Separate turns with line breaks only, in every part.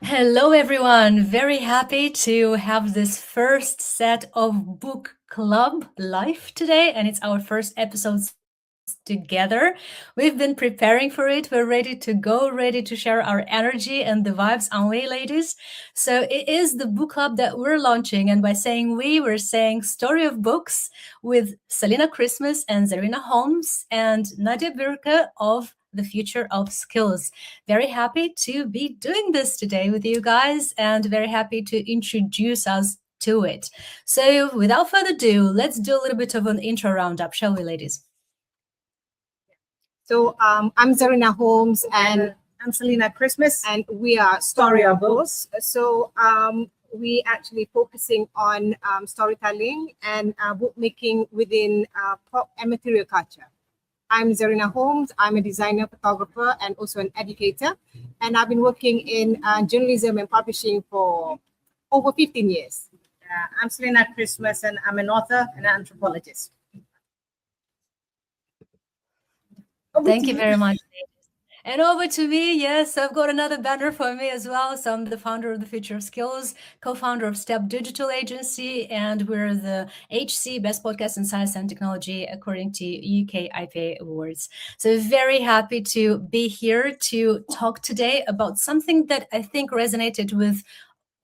Hello, everyone. Very happy to have this first set of book club live today, and it's our first episodes together. We've been preparing for it. We're ready to go, ready to share our energy and the vibes only, ladies. So it is the book club that we're launching, and by saying we're saying Story of Books with Selena Christmas and Zarina Holmes and Nadia Birka of the Future of Skills. Very happy to be doing this today with you guys and very happy to introduce us to it. So, without further ado, let's do a little bit of an intro roundup, shall we, ladies?
So I'm Zarina Holmes and
I'm Selena Christmas.
and we are Story of Books. So we actually focusing on storytelling and bookmaking within pop and material culture. I'm Zarina Holmes. I'm a designer, photographer, and also an educator. And I've been working in journalism and publishing for over 15 years.
I'm Selena Christmas and I'm an author and an anthropologist.
Thank you very much. And over to me, yes, I've got another banner for me as well. So I'm the founder of the Future of Skills, co-founder of Step Digital Agency, and we're the HC Best Podcast in Science and Technology according to UK IPA Awards. So very happy to be here to talk today about something that I think resonated with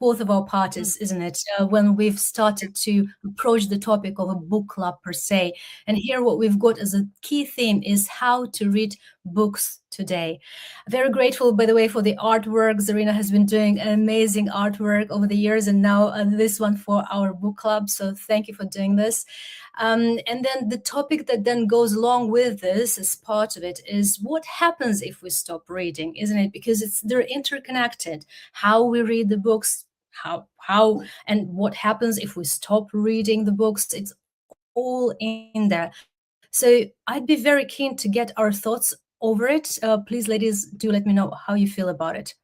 both of our parties, isn't it? When we've started to approach the topic of a book club per se. And here, what we've got as a key theme is how to read books today. Very grateful, by the way, for the artwork. Zarina has been doing amazing artwork over the years, and now this one for our book club. So thank you for doing this. And then the topic that then goes along with this, as part of it, is what happens if we stop reading, isn't it? Because they're interconnected. How we read the books, how and what happens if we stop reading the books. It's all in there. So I'd be very keen to get our thoughts over it. Please, ladies, do let me know how you feel about it.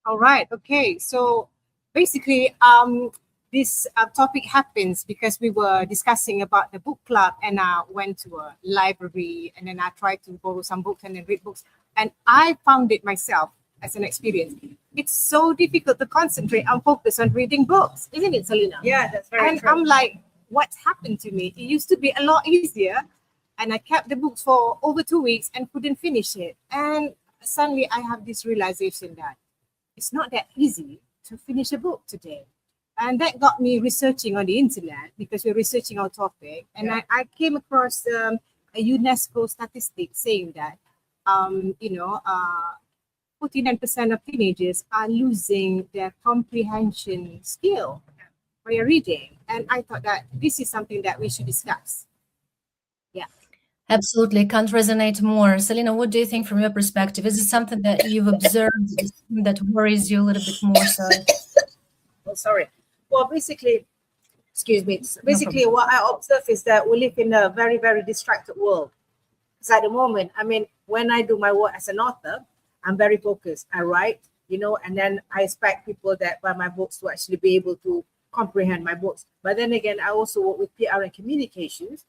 All right. Okay. So basically, this topic happens because we were discussing about the book club, and I went to a library, and then I tried to borrow some books and then read books, and I found it myself as an experience. It's so difficult to concentrate and focus on reading books, isn't it, Selena?
Yeah, that's very
And
true.
I'm like, what's happened to me? It used to be a lot easier, and I kept the books for over 2 weeks and couldn't finish it. And suddenly, I have this realization that it's not that easy to finish a book today. And that got me researching on the internet because we're researching our topic. And
Yeah.
I came across a UNESCO statistic saying that, um, you know, uh, 49% of teenagers are losing their comprehension skill while reading. And I thought that this is something that we should discuss. Yeah.
Absolutely, can't resonate more. Selena, what do you think from your perspective? Is it something that you've observed, is it something that worries you a little bit more so?
Oh, sorry. Well, basically, excuse me.
No
Basically,
problem.
what I observe is that we live in a very, very distracted world. Because at the moment, I mean, when I do my work as an author, I'm very focused. I write, and then I expect people that buy my books to actually be able to comprehend my books. But then again, I also work with PR and communications,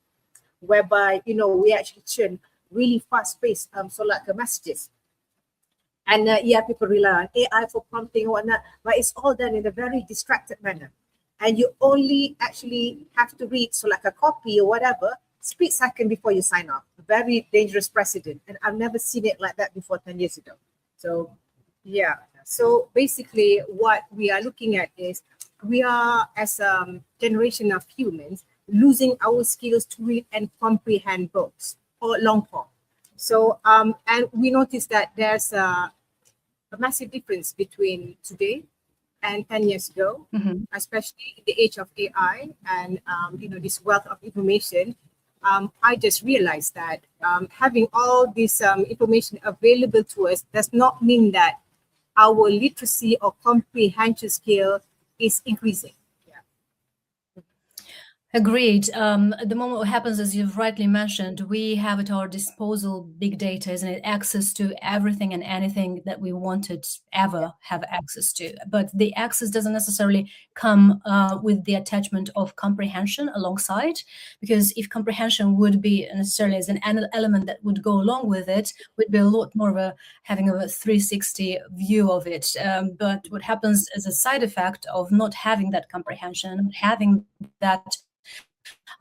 whereby we actually churn really fast-paced so like messages. And yeah, people rely on AI for prompting or whatnot, but it's all done in a very distracted manner. And you only actually have to read so like a copy or whatever split second before you sign off. A very dangerous precedent, and I've never seen it like that before 10 years ago. So yeah, so basically what we are looking at is we are, as a generation of humans, losing our skills to read and comprehend books or long form. So and we notice that there's a massive difference between today and 10 years ago,
Mhm.
especially in the age of AI and this wealth of information. I just realized that having all this information available to us does not mean that our literacy or comprehension skill is increasing. Yeah.
Agreed. At the moment, what happens, as you've rightly mentioned, we have at our disposal big data, isn't it? Access to everything and anything that we wanted ever have access to. But the access doesn't necessarily come with the attachment of comprehension alongside, because if comprehension would be necessarily as an element that would go along with it, would be a lot more of a having a 360 view of it. But what happens as a side effect of not having that comprehension, not having that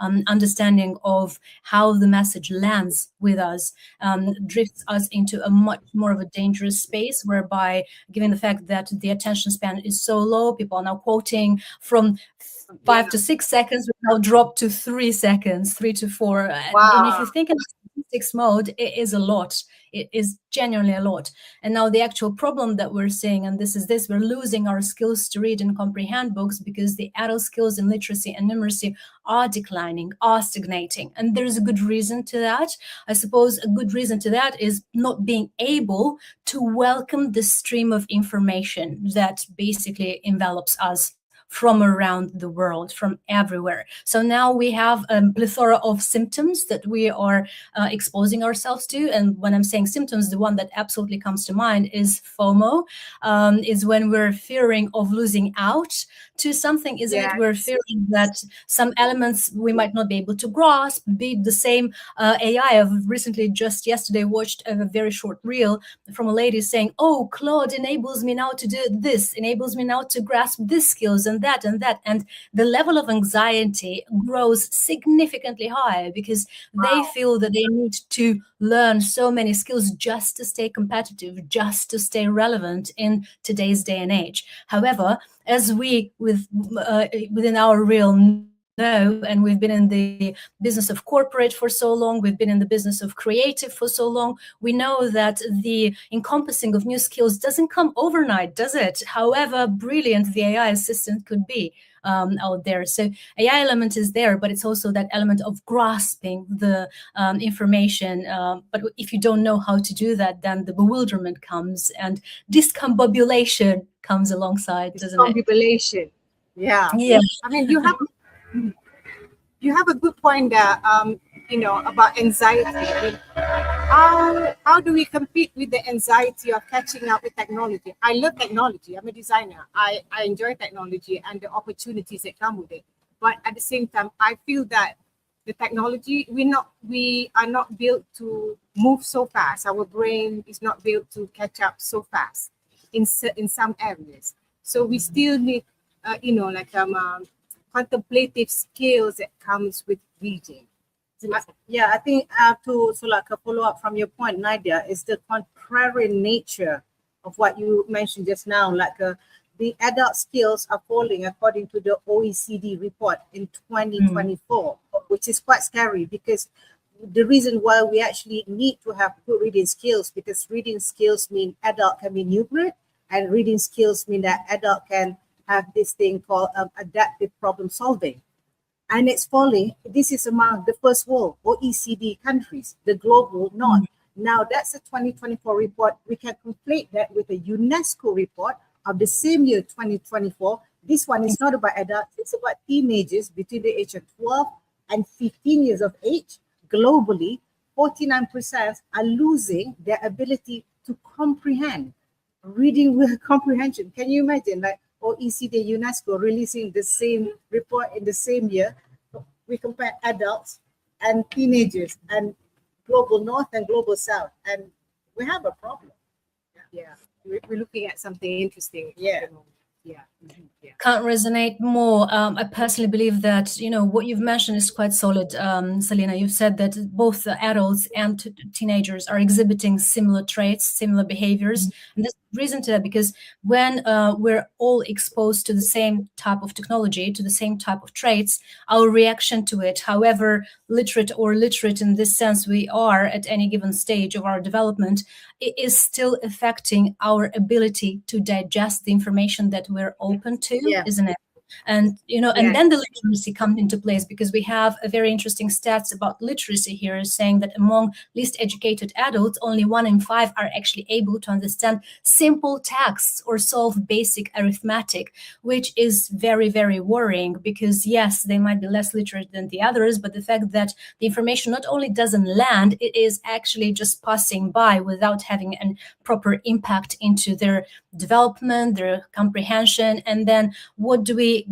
understanding of how the message lands with us drifts us into a much more of a dangerous space, whereby, given the fact that the attention span is so low, people are now quoting from 5 to 6 seconds, we now drop to 3 seconds, 3 to 4. And if you think in statistics mode, it is a lot. It is genuinely a lot. And now the actual problem that we're seeing, and this is this, we're losing our skills to read and comprehend books because the adult skills in literacy and numeracy are declining, are stagnating. And there's a good reason to that. I suppose a good reason to that is not being able to welcome the stream of information that basically envelops us from around the world, from everywhere. So now we have a plethora of symptoms that we are exposing ourselves to. And when I'm saying symptoms, the one that absolutely comes to mind is FOMO, is when we're fearing of losing out to something, isn't it? We're fearing that some elements we might not be able to grasp, be it the same AI. I've recently, just yesterday, watched a very short reel from a lady saying, oh, Claude enables me now to do this, enables me now to grasp this skills and that and that. And the level of anxiety grows significantly higher because they feel that they need to learn so many skills just to stay competitive, just to stay relevant in today's day and age. However, as we within our realm know, and we've been in the business of corporate for so long, we've been in the business of creative for so long, we know that the encompassing of new skills doesn't come overnight, does it? However brilliant the AI assistant could be out there. So AI element is there, but it's also that element of grasping the information. But if you don't know how to do that, then the bewilderment comes and discombobulation comes alongside, doesn't it?
Discombobulation. Yeah. I mean, you have a good point there, about anxiety. I mean, how do we compete with the anxiety of catching up with technology? I love technology. I'm a designer. I enjoy technology and the opportunities that come with it. But at the same time, I feel that the technology, we are not built to move so fast. Our brain is not built to catch up so fast in some areas. So we still need, contemplative skills that comes with reading.
Yeah, I think to follow up from your point, Nadia, is the contrary nature of what you mentioned just now. The adult skills are falling according to the OECD report in 2024, which is quite scary because the reason why we actually need to have good reading skills, because reading skills mean adult can be numerate, and reading skills mean that adult can have this thing called adaptive problem solving. And it's falling. This is among the first world OECD countries, the global north. Now that's a 2024 report. We can conflate that with a UNESCO report of the same year, 2024. This one is not about adults, it's about teenagers between the age of 12 and 15 years of age. Globally, 49% are losing their ability to comprehend. Reading with comprehension. Can you imagine, OECD, UNESCO releasing the same report in the same year? We compare adults and teenagers and global north and global south, and we have a problem.
Yeah, we're looking at something interesting.
Yeah.
Can't resonate more. I personally believe that, what you've mentioned is quite solid, Selena. You've said that both the adults and teenagers are exhibiting similar traits, similar behaviors. And there's reason to that, because when we're all exposed to the same type of technology, to the same type of traits, our reaction to it, however literate or illiterate in this sense we are at any given stage of our development, it is still affecting our ability to digest the information that we're open to, isn't it? And, and
Yes.
then the literacy comes into place, because we have a very interesting stats about literacy here, saying that among least educated adults, only 1 in 5 are actually able to understand simple texts or solve basic arithmetic, which is very, very worrying, because yes, they might be less literate than the others, but the fact that the information not only doesn't land, it is actually just passing by without having a proper impact into their development, their comprehension. And then what do we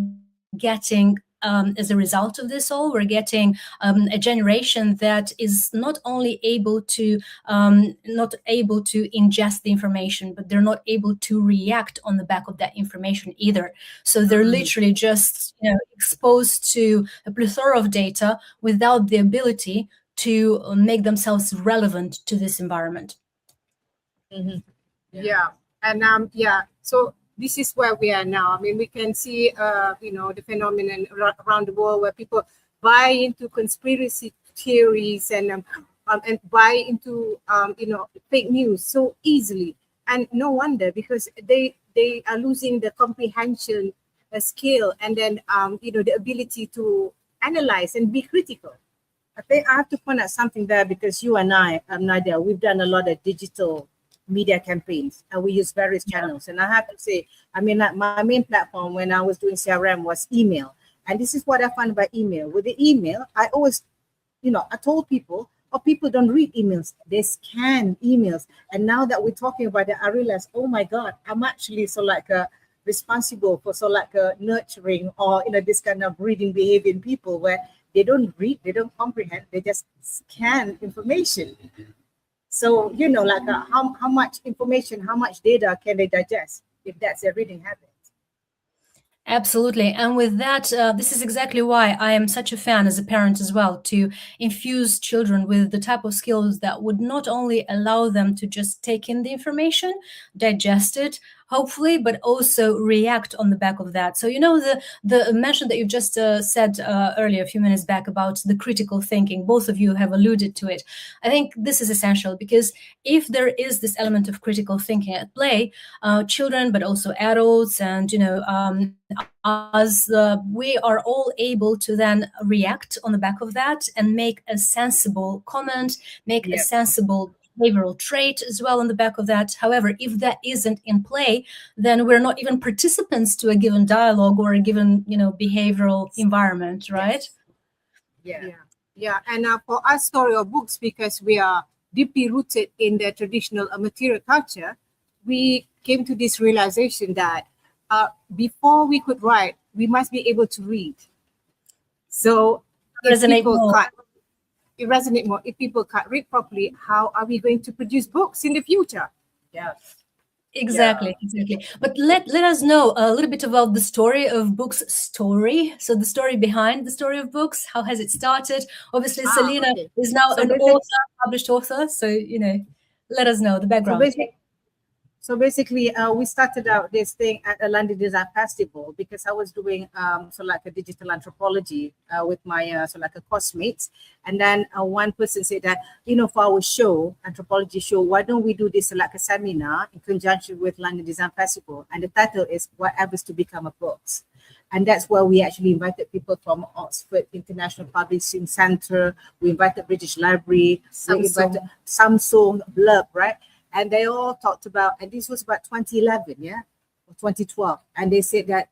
getting as a result of this all? We're getting a generation that is not only able to ingest the information, but they're not able to react on the back of that information either. So they're literally just exposed to a plethora of data without the ability to make themselves relevant to this environment.
Yeah. And so this is where we are now. I mean, we can see the phenomenon around the world where people buy into conspiracy theories and buy into fake news so easily, and no wonder, because they are losing the comprehension skill, and then the ability to analyze and be critical. I think I have to point out something there, because you and I, Nadia, we've done a lot of digital media campaigns, and we use various channels. And I have to say, I mean, my main platform when I was doing CRM was email. And this is what I found about email. With the email, I always, I told people, people don't read emails, they scan emails. And now that we're talking about it, I realize, oh my God, I'm actually responsible for nurturing or this kind of reading behavior in people, where they don't read, they don't comprehend, they just scan information. So, how much information, how much data can they digest if that's their reading habit?
Absolutely. And with that, this is exactly why I am such a fan as a parent as well, to infuse children with the type of skills that would not only allow them to just take in the information, digest it, hopefully, but also react on the back of that. So, the mention that you just said earlier, a few minutes back, about the critical thinking, both of you have alluded to it. I think this is essential, because if there is this element of critical thinking at play, children, but also adults, and, we are all able to then react on the back of that and make a sensible comment, make a sensible behavioral trait as well on the back of that. However, if that isn't in play, then we're not even participants to a given dialogue or a given, behavioral environment, right?
Yeah. And for us, story of books, because we are deeply rooted in the traditional material culture, we came to this realization that before we could write, we must be able to read. So if people can't read properly, how are we going to produce books in the future?
Exactly. But let us know a little bit about the story of books. So the story behind the story of books, how has it started? Obviously, Selena is now an author, published author. So, let us know the background.
So basically, we started out this thing at a London Design Festival, because I was doing a digital anthropology with my course mates. And then one person said that, for our show, anthropology show, why don't we do this a seminar in conjunction with London Design Festival? And the title is Whatever's to Become a Books. And that's where we actually invited people from Oxford International Publishing Centre. We invited British Library, we invited Samsung, Blurb, right? And they all talked about, and this was about 2011, or 2012. And they said that,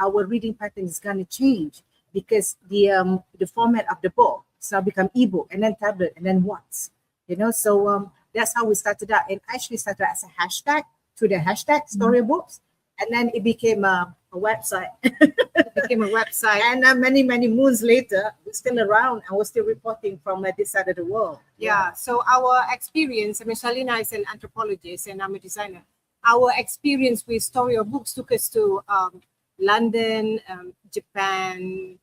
our reading pattern is going to change, because the format of the book is now become ebook, and then tablet, and then what? So that's how we started out. And actually started as a hashtag, through the hashtag storybooks. And then it became a website. And many, many moons later, we're still around, and we're still reporting from this side of the world.
So our experience, Selena is an anthropologist and I'm a designer. Our experience with story of books took us to London, Japan,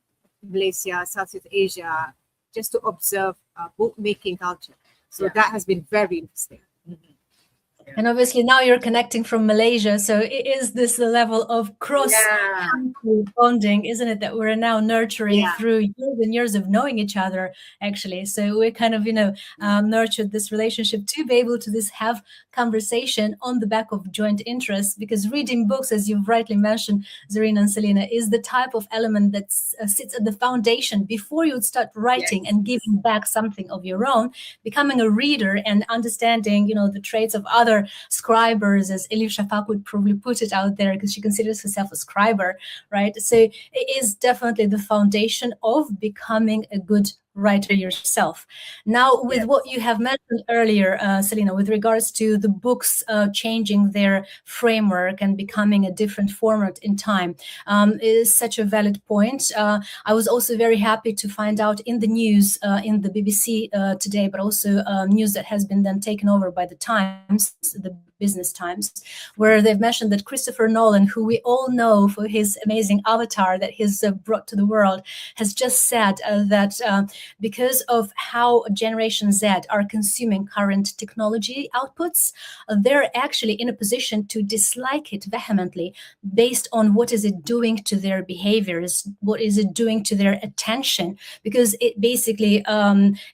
Malaysia, Southeast Asia, just to observe bookmaking culture. So that has been very interesting.
And obviously now you're connecting from Malaysia. So it is this level of cross bonding, isn't it, that we're now nurturing through years and years of knowing each other, actually. So we kind of, nurtured this relationship to be able to have conversation on the back of joint interests, because reading books, as you've rightly mentioned, Zarina and Selena, is the type of element that sits at the foundation before you start writing and giving back something of your own, becoming a reader and understanding, the traits of other scribers, as Elif Shafak would probably put it out there, because she considers herself a scriber, right? So it is definitely the foundation of becoming a good writer yourself. Now, with what you have mentioned earlier, Selena, with regards to the books changing their framework and becoming a different format in time, is such a valid point. I was also very happy to find out in the news, in the BBC today, but also news that has been then taken over by the Times, the Business Times, where they've mentioned that Christopher Nolan, who we all know for his amazing Avatar that he's brought to the world, has just said that because of how Generation Z are consuming current technology outputs, they're actually in a position to dislike it vehemently based on what is it doing to their behaviors, what is it doing to their attention, because it basically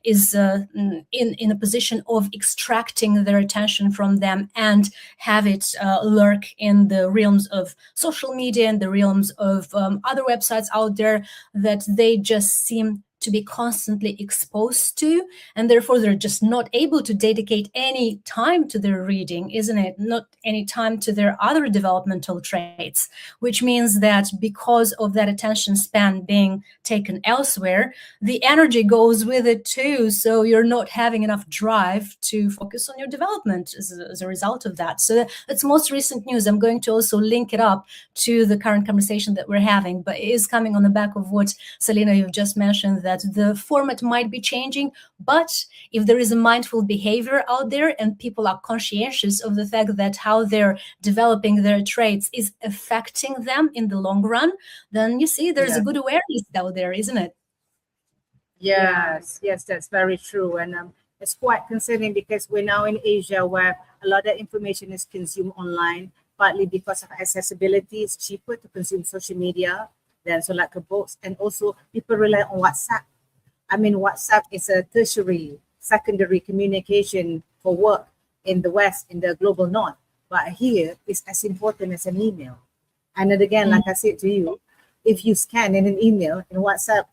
is in a position of extracting their attention from them and have it lurk in the realms of social media and the realms of other websites out there that they just seem to be constantly exposed to, and therefore they're just not able to dedicate any time to their reading, isn't it? Not any time to their other developmental traits, which means that because of that attention span being taken elsewhere, the energy goes with it too. So you're not having enough drive to focus on your development as a result of that. So that's most recent news. I'm going to also link it up to the current conversation that we're having, but it is coming on the back of what, Selena, you've just mentioned, that the format might be changing, but if there is a mindful behavior out there and people are conscientious of the fact that how they're developing their traits is affecting them in the long run, then you see there's a good awareness out there, isn't it?
Yes, that's very true. And it's quite concerning because we're now in Asia where a lot of information is consumed online, partly because of accessibility. It's cheaper to consume social media than so like books, and also people rely on WhatsApp. I mean, WhatsApp is a tertiary, secondary communication for work in the West, in the global North. But here, it's as important as an email. And then again, like I said to you, if you scan in an email in WhatsApp,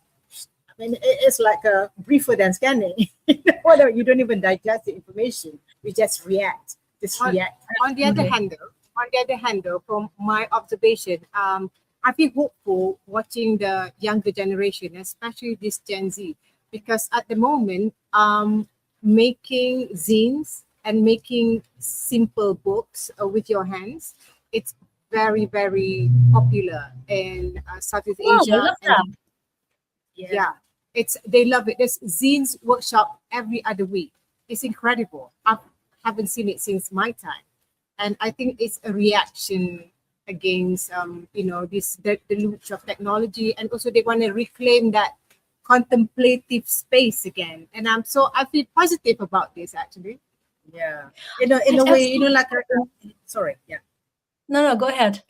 I mean, it's like a briefer than scanning. You don't even digest the information. You just react.
On the other hand, though, from my observation, I feel hopeful watching the younger generation, especially this Gen Z, because at the moment, making zines and making simple books with your hands, it's very, very popular in Southeast Asia.
I love that.
They love it. There's zines workshop every other week. It's incredible. I haven't seen it since my time, and I think it's a reaction against the launch of technology, and also they want to reclaim that contemplative space again. And I feel positive about this actually.
Yeah, in a way, like
No, go ahead.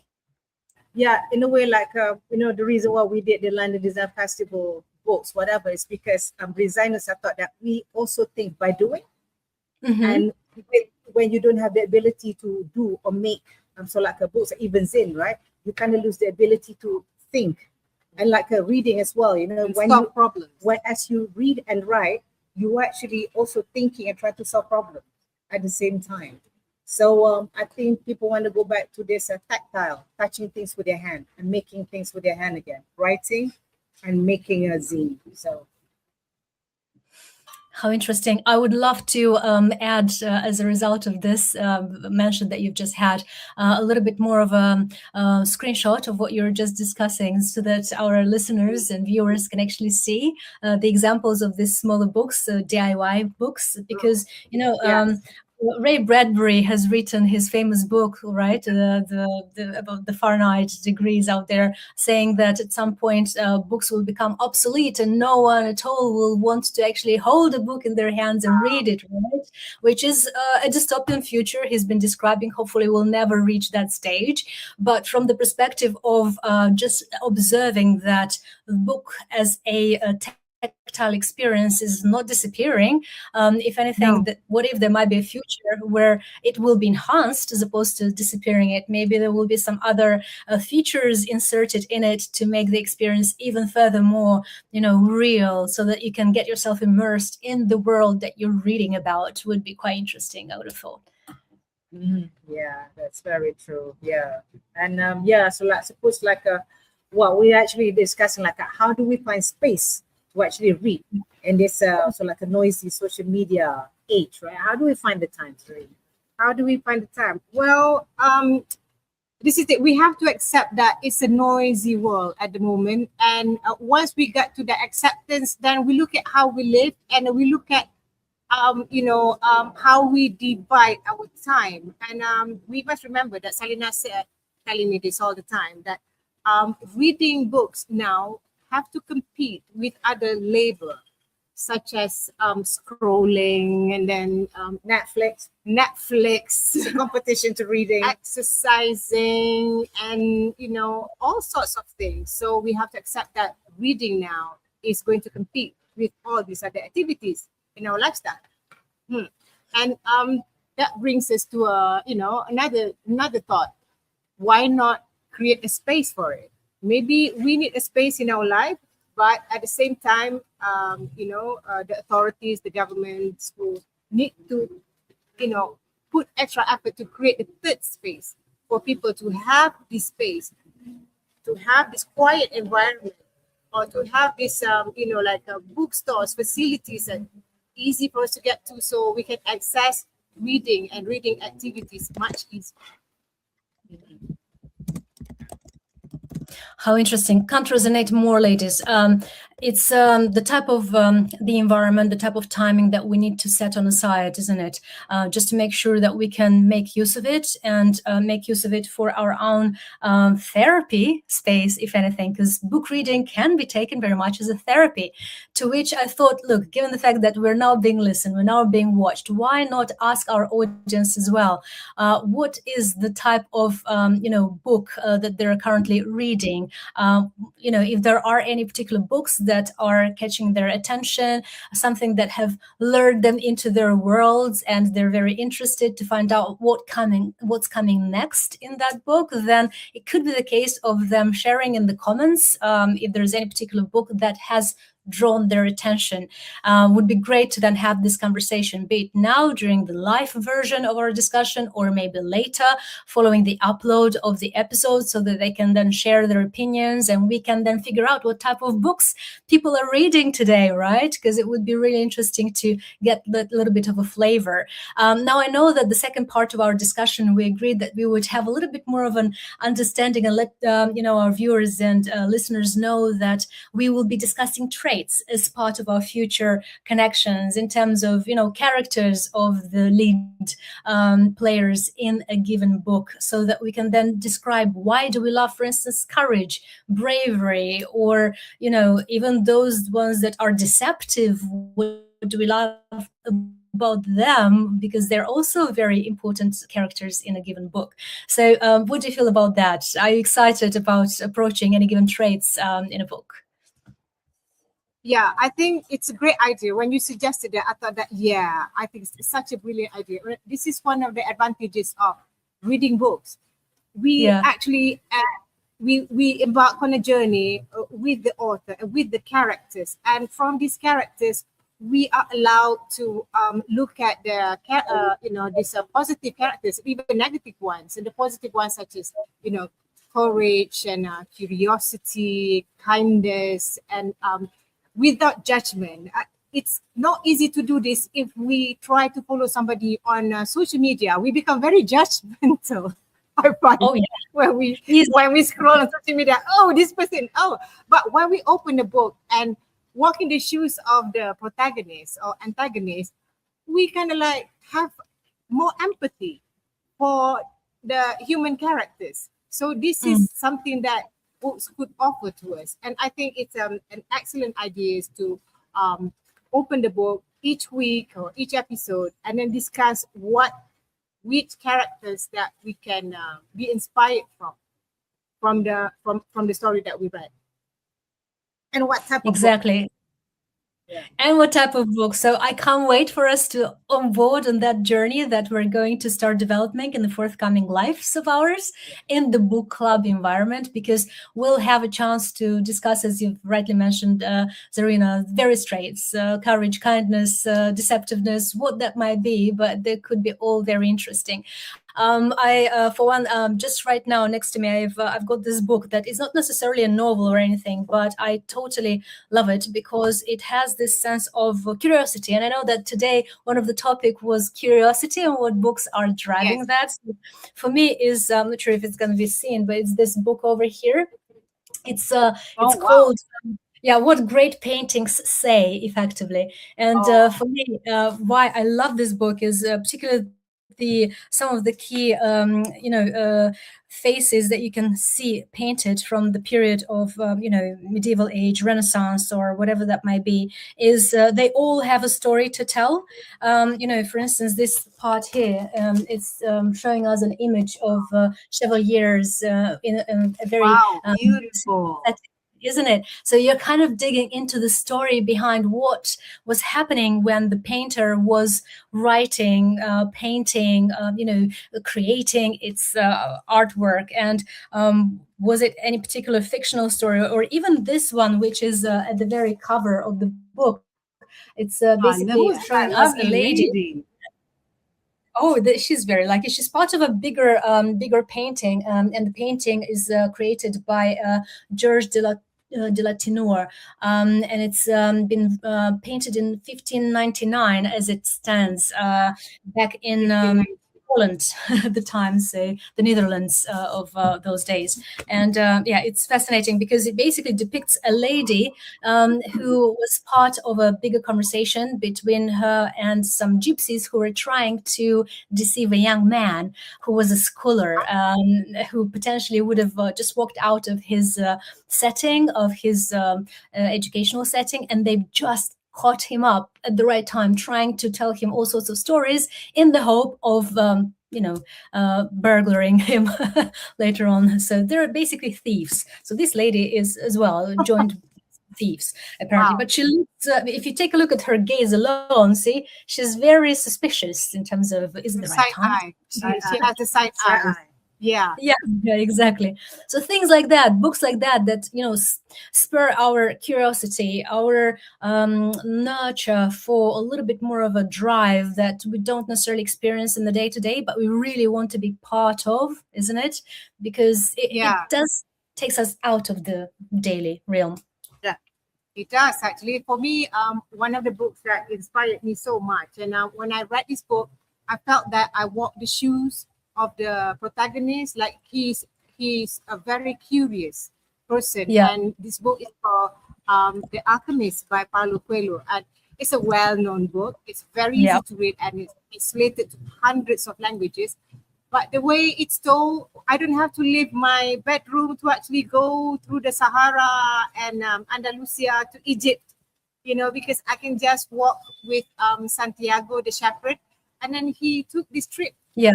Yeah, in a way, like the reason why we did the London Design Festival books, whatever, is because designers have thought that we also think by doing, and when you don't have the ability to do or make, so like a books, even Zin, right? You kind of lose the ability to think, and like a reading as well. As you read and write, you actually also thinking and try to solve problems at the same time. So I think people want to go back to this tactile, touching things with their hand and making things with their hand again, writing and making a zine. So.
How interesting. I would love to add, as a result of this mention that you've just had, a little bit more of a screenshot of what you're just discussing so that our listeners and viewers can actually see the examples of these smaller books, DIY books, because, Ray Bradbury has written his famous book, right? About the Fahrenheit degrees out there, saying that at some point books will become obsolete and no one at all will want to actually hold a book in their hands and read it, right? Which is a dystopian future he's been describing. Hopefully, we'll never reach that stage. But from the perspective of just observing that the book as a tactile experience is not disappearing. If anything,
No.
what if there might be a future where it will be enhanced as opposed to disappearing it? Maybe there will be some other features inserted in it to make the experience even further more, real, so that you can get yourself immersed in the world that you're reading about. Would be quite interesting, I would have thought.
Yeah, that's very true. Yeah, and yeah, so like suppose like what we actually discussing like how do we find space to actually read in this so like a noisy social media age, right? How do we find the time to read?
How do we find the time? Well, this is it. We have to accept that it's a noisy world at the moment, and once we get to the acceptance, then we look at how we live, and we look at how we divide our time. And we must remember that Salina said, telling me this all the time, that reading books now have to compete with other labor, such as scrolling and then
Netflix
competition to reading, exercising, and all sorts of things. So we have to accept that reading now is going to compete with all these other activities in our lifestyle. And that brings us to another thought. Why not create a space for it? Maybe we need a space in our life, but at the same time, the authorities, the government, schools need to, put extra effort to create a third space for people to have this space, to have this quiet environment, or to have this, bookstores, facilities, and easy for us to get to, so we can access reading and reading activities much easier.
How interesting. Can't resonate more, ladies. It's the type of the environment, the type of timing that we need to set on aside, isn't it? Just to make sure that we can make use of it and make use of it for our own therapy space, if anything, because book reading can be taken very much as a therapy. To which I thought, look, given the fact that we're now being listened, we're now being watched, why not ask our audience as well, what is the type of book that they're currently reading? If there are any particular books that are catching their attention, something that have lured them into their worlds, and they're very interested to find out what's coming next in that book, then it could be the case of them sharing in the comments if there's any particular book that has drawn their attention. Would be great to then have this conversation, be it now during the live version of our discussion, or maybe later following the upload of the episode, so that they can then share their opinions and we can then figure out what type of books people are reading today, right? Because it would be really interesting to get a little bit of a flavor. Now, I know that the second part of our discussion, we agreed that we would have a little bit more of an understanding and let our viewers and listeners know that we will be discussing traits as part of our future connections in terms of characters of the lead players in a given book, so that we can then describe why do we love, for instance, courage, bravery, or even those ones that are deceptive. What do we love about them, because they're also very important characters in a given book. So what do you feel about that? Are you excited about approaching any given traits in a book?
Yeah, I think it's a great idea. When you suggested that, I thought that, I think it's such a brilliant idea. This is one of the advantages of reading books. We actually, we embark on a journey with the author, with the characters. And from these characters, we are allowed to look at their, these positive characters, even negative ones. And the positive ones such as, courage and curiosity, kindness, and without judgment. It's not easy to do this if we try to follow somebody on social media. We become very judgmental. I find when we scroll on social media, this person, but when we open the book and walk in the shoes of the protagonist or antagonist, we kind of like have more empathy for the human characters. So this is something that books could offer to us. And I think it's an excellent idea is to open the book each week or each episode and then discuss which characters that we can be inspired from the story that we read. And what type of
Exactly.
book. Yeah.
And what type of book? So I can't wait for us to onboard on that journey that we're going to start developing in the forthcoming lives of ours in the book club environment, because we'll have a chance to discuss, as you've rightly mentioned, Zarina, various traits, courage, kindness, deceptiveness, what that might be, but they could be all very interesting. For one, just right now next to me, I've got this book that is not necessarily a novel or anything, but I totally love it because it has this sense of curiosity. And I know that today one of the topic was curiosity and what books are driving that. So for me, is I'm not sure if it's going to be seen, but it's this book over here. It's called. Yeah, what great paintings say, effectively. And for me, why I love this book is particularly some of the key faces that you can see painted from the period of medieval age, Renaissance, or whatever that might be, is they all have a story to tell. For instance, this part here, it's showing us an image of chevaliers in a very
beautiful.
Isn't it? So you're kind of digging into the story behind what was happening when the painter was writing, painting, creating its artwork. And was it any particular fictional story, or even this one, which is at the very cover of the book? It's basically showing us a lady. Oh, she's very lucky. She's part of a bigger painting, and the painting is created by Georges de la Tinour, and it's been painted in 1599 as it stands, back in Holland at the time, so the Netherlands of those days. And it's fascinating because it basically depicts a lady who was part of a bigger conversation between her and some gypsies who were trying to deceive a young man who was a scholar, who potentially would have just walked out of his setting, of his educational setting, and they just caught him up at the right time, trying to tell him all sorts of stories in the hope of burglaring him later on. So they're basically thieves. So this lady is as well joined thieves, apparently. But she looks, if you take a look at her gaze alone, see, she's very suspicious in terms of, is it the right time?
She has the side eye. Yeah,
exactly. So things like that, books like that spur our curiosity, our nurture for a little bit more of a drive that we don't necessarily experience in the day-to-day, but we really want to be part of, isn't it? Because it does takes us out of the daily realm.
Yeah, it does actually. For me, one of the books that inspired me so much, and when I read this book, I felt that I walked the shoes of the protagonist. Like he's a very curious person. And this book is called The Alchemist by Paolo Coelho, and it's a well-known book. It's very easy to read, and it's translated to hundreds of languages. But the way it's told, I don't have to leave my bedroom to actually go through the Sahara and Andalusia to Egypt, because I can just walk with Santiago the shepherd, and then he took this trip. He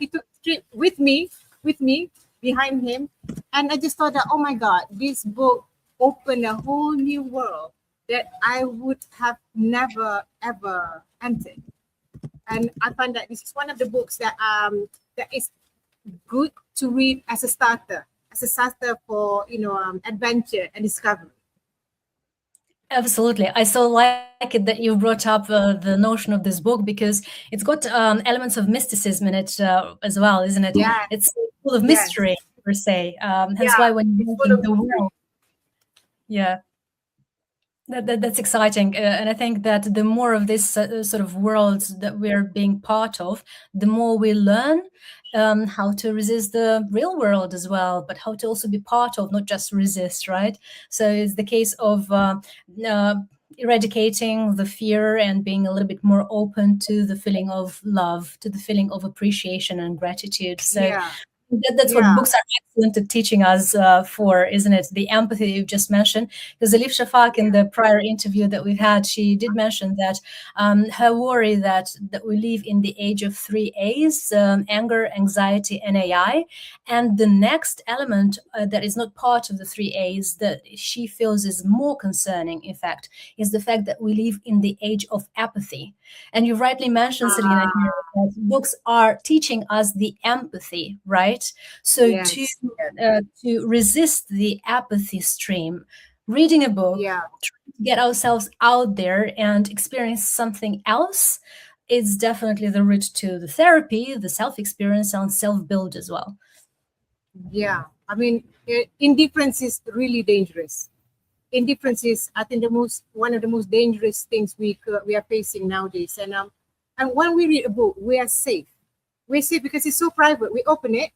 took trip with me behind him. And I just thought that, oh my God, this book opened a whole new world that I would have never, ever entered. And I find that this is one of the books that is good to read as a starter for, adventure and discovery.
Absolutely. I so like it that you brought up the notion of this book, because it's got elements of mysticism in it as well, isn't it?
Yeah.
It's full of mystery, per se. Hence why when you look in the world, that's exciting. And I think that the more of this sort of worlds that we're being part of, the more we learn how to resist the real world as well, but how to also be part of, not just resist, right? So it's the case of eradicating the fear and being a little bit more open to the feeling of love, to the feeling of appreciation and gratitude. So
Yeah.
that's what
Yeah.
books are excellent at teaching us for, isn't it? The empathy you've just mentioned. Because Elif Shafak, in the prior interview that we've had, she did mention that her worry that we live in the age of 3 A's, anger, anxiety, and AI. And the next element that is not part of the 3 A's that she feels is more concerning, in fact, is the fact that we live in the age of apathy. And you rightly mentioned, Selena, here, that books are teaching us the empathy, right? So
Yes.
to resist the apathy stream, reading a book,
Yeah.
trying to get ourselves out there and experience something else is definitely the route to the therapy, the self-experience, and self-build as well.
Yeah. I mean, indifference is really dangerous. Indifference is, I think, one of the most dangerous things we are facing nowadays. And when we read a book, we are safe. We're safe because it's so private. We open it,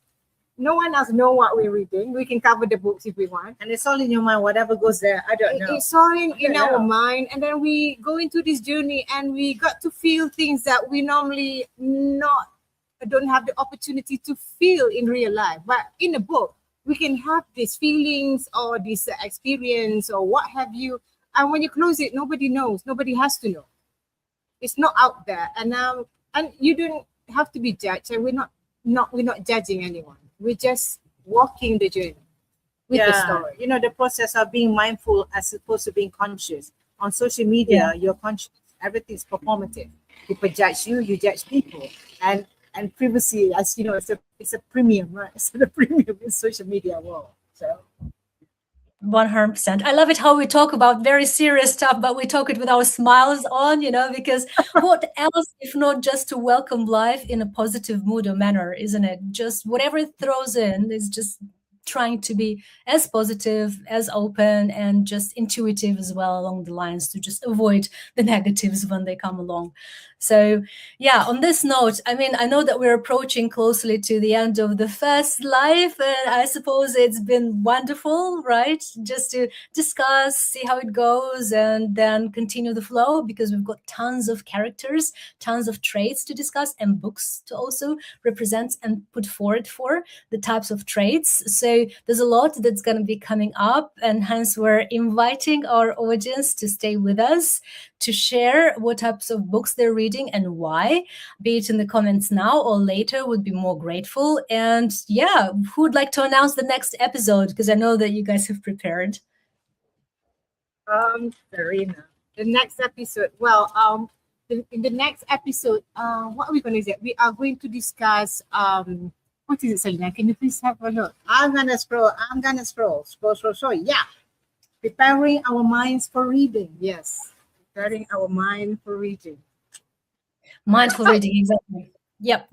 no one else know what we're reading. We can cover the books if we want,
And it's all in your mind, whatever goes there. I don't know.
it's all in
don't
our
know.
mind, and then we go into this journey, and we got to feel things that we normally don't have the opportunity to feel in real life. But in a book, we can have these feelings or this experience or what have you. And when you close it, nobody knows. Nobody has to know. It's not out there, and you don't have to be judged. And we're not judging anyone. We're just walking the journey with the story.
You know, the process of being mindful as opposed to being conscious. On social media, you're conscious. Everything's performative. People judge you, you judge people. And privacy, as you know, it's a premium, right? It's a premium in social media world. So
100%. I love it how we talk about very serious stuff, but we talk it with our smiles on, because what else if not just to welcome life in a positive mood or manner, isn't it? Just whatever it throws in is just trying to be as positive, as open, and just intuitive as well along the lines to just avoid the negatives when they come along. So yeah, on this note, I mean, I know that we're approaching closely to the end of the first live, and I suppose it's been wonderful, right? Just to discuss, see how it goes, and then continue the flow, because we've got tons of characters, tons of traits to discuss, and books to also represent and put forward for the types of traits. So there's a lot that's going to be coming up, and hence we're inviting our audience to stay with us, to share what types of books they're reading and why, be it in the comments now or later, would be more grateful. And yeah, who would like to announce the next episode? Because I know that you guys have prepared.
Verena.
The next episode. Well, in the next episode, what are we going to do? We are going to discuss what is it, Selena? Can you please have a look?
I'm gonna scroll. Scroll. Yeah. Preparing our minds for reading.
Yes. Preparing our mind for reading.
Mindful reading, exactly. Yep.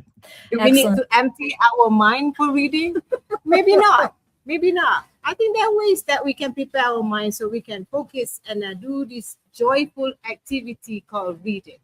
Do we need to empty our mind for reading? Maybe not. Maybe not. I think there are ways that we can prepare our mind so we can focus and do this joyful activity called reading.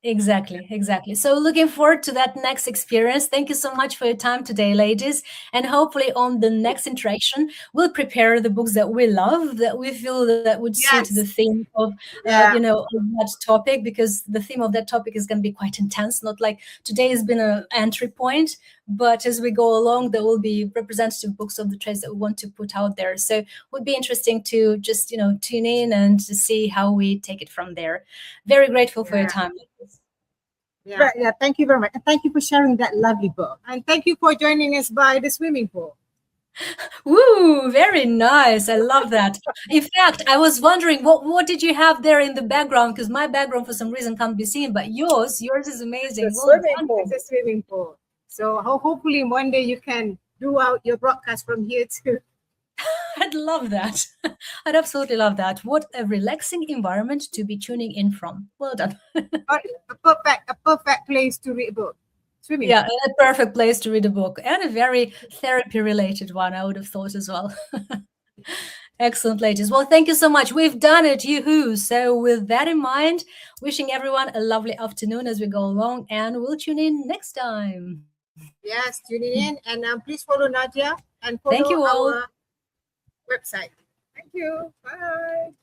Exactly. So looking forward to that next experience. Thank you so much for your time today, ladies. And hopefully on the next interaction, we'll prepare the books that we love, that we feel that would suit the theme of, of that topic, because the theme of that topic is going to be quite intense. Not like today has been an entry point, but as we go along, there will be representative books of the traits that we want to put out there. So it would be interesting to just, tune in and to see how we take it from there. Very grateful for your time.
Yeah, thank you very much. And thank you for sharing that lovely book. And thank you for joining us by the swimming pool.
Woo, very nice. I love that. In fact, I was wondering what did you have there in the background? Because my background for some reason can't be seen, but yours is amazing.
It's a swimming pool. So hopefully one day you can do out your broadcast from here too.
I'd love that. I'd absolutely love that. What a relaxing environment to be tuning in from. Well done.
a perfect place to read a book. Swimming.
Yeah, a perfect place to read a book, and a very therapy-related one, I would have thought as well. Excellent, ladies. Well, thank you so much. We've done it. Yoo-hoo. So with that in mind, wishing everyone a lovely afternoon as we go along, and we'll tune in next time.
Yes, tuning in. And please follow Nadia and follow
Thank you all.
our website. Thank you. Bye.